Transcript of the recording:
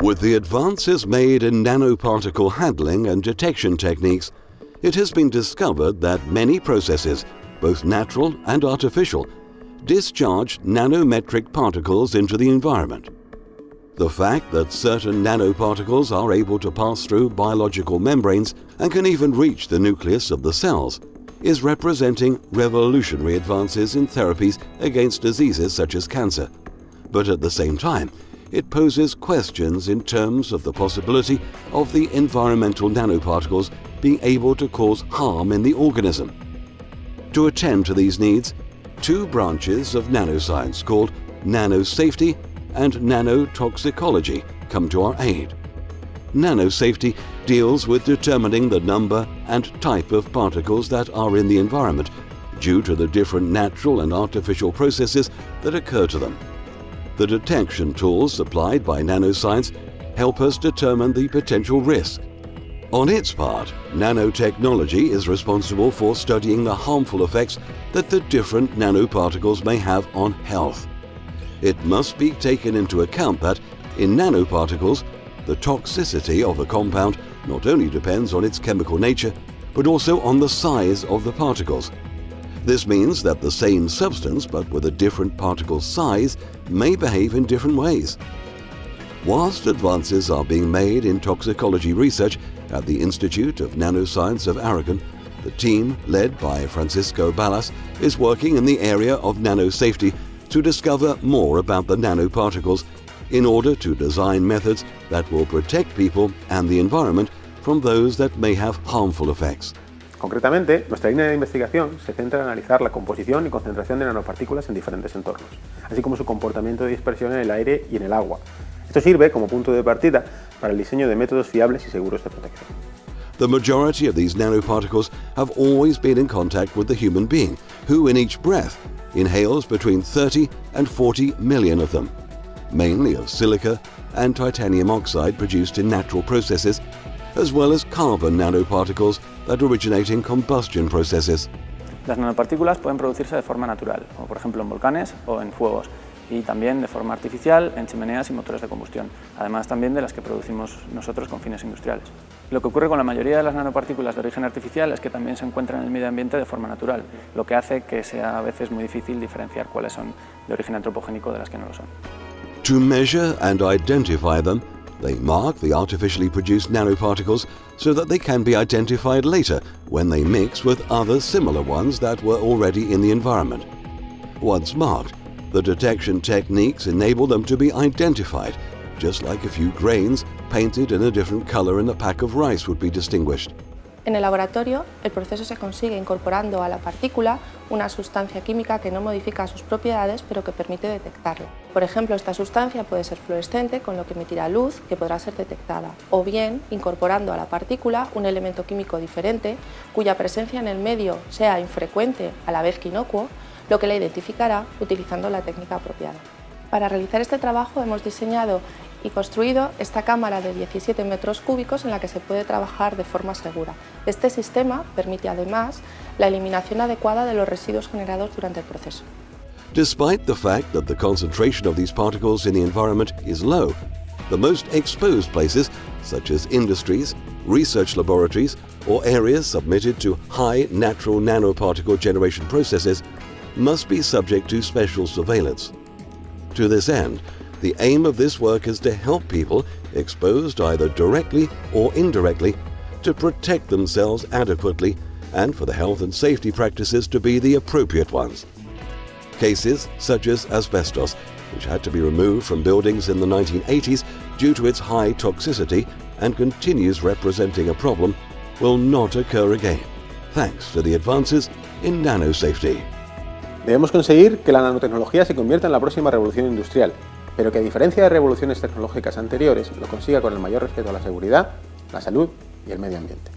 With the advances made in nanoparticle handling and detection techniques, it has been discovered that many processes, both natural and artificial, discharge nanometric particles into the environment. The fact that certain nanoparticles are able to pass through biological membranes and can even reach the nucleus of the cells is representing revolutionary advances in therapies against diseases such as cancer. But at the same time, it poses questions in terms of the possibility of the environmental nanoparticles being able to cause harm in the organism. To attend to these needs, two branches of nanoscience called Nanosafety and Nanotoxicology come to our aid. Nanosafety deals with determining the number and type of particles that are in the environment due to the different natural and artificial processes that occur to them. The detection tools supplied by nanoscience help us determine the potential risk. On its part, nanotechnology is responsible for studying the harmful effects that the different nanoparticles may have on health. It must be taken into account that, in nanoparticles, the toxicity of a compound not only depends on its chemical nature, but also on the size of the particles. This means that the same substance, but with a different particle size, may behave in different ways. Whilst advances are being made in toxicology research at the Institute of Nanoscience of Aragon, the team, led by Francisco Balas, is working in the area of nanosafety to discover more about the nanoparticles in order to design methods that will protect people and the environment from those that may have harmful effects. Concretamente, nuestra línea de investigación se centra en analizar la composición y concentración de nanopartículas en diferentes entornos, así como su comportamiento de dispersión en el aire y en el agua. Esto sirve como punto de partida para el diseño de métodos fiables y seguros de protección. The majority of these nanoparticles have always been in contact with the human being, who in each breath inhales between 30 and 40 million of them, mainly of silica and titanium oxide produced in natural processes, as well as carbon nanoparticles that originate in combustion processes. Las nanopartículas pueden producirse de forma natural, como por ejemplo en volcanes o en fuegos, y también de forma artificial en chimeneas y motores de combustión, además también de las que producimos nosotros con fines industriales. Lo que ocurre con la mayoría de las nanopartículas de origen artificial es que también se encuentran en el medio ambiente de forma natural, lo que hace que sea a veces muy difícil diferenciar cuáles son de origen antropogénico de las que no lo son. To measure and identify them, they mark the artificially produced nanoparticles so that they can be identified later when they mix with other similar ones that were already in the environment. Once marked, the detection techniques enable them to be identified, just like a few grains painted in a different color in a pack of rice would be distinguished. En el laboratorio, el proceso se consigue incorporando a la partícula una sustancia química que no modifica sus propiedades, pero que permite detectarla. Por ejemplo, esta sustancia puede ser fluorescente, con lo que emitirá luz que podrá ser detectada, o bien incorporando a la partícula un elemento químico diferente, cuya presencia en el medio sea infrecuente a la vez que inocuo, lo que la identificará utilizando la técnica apropiada. Para realizar este trabajo hemos diseñado y construido esta cámara de 17 metros cúbicos en la que se puede trabajar de forma segura. Este sistema permite además la eliminación adecuada de los residuos generados durante el proceso. Despite the fact that the concentration of these particles in the environment is low, the most exposed places, such as industries, research laboratories, or areas submitted to high natural nanoparticle generation processes, must be subject to special surveillance. To this end, the aim of this work is to help people exposed either directly or indirectly to protect themselves adequately and for the health and safety practices to be the appropriate ones. Cases such as asbestos, which had to be removed from buildings in the 1980s due to its high toxicity and continues representing a problem, will not occur again, thanks to the advances in nanosafety. Debemos conseguir que la nanotecnología se convierta en la próxima revolución industrial, pero que a diferencia de revoluciones tecnológicas anteriores, lo consiga con el mayor respeto a la seguridad, la salud y el medio ambiente.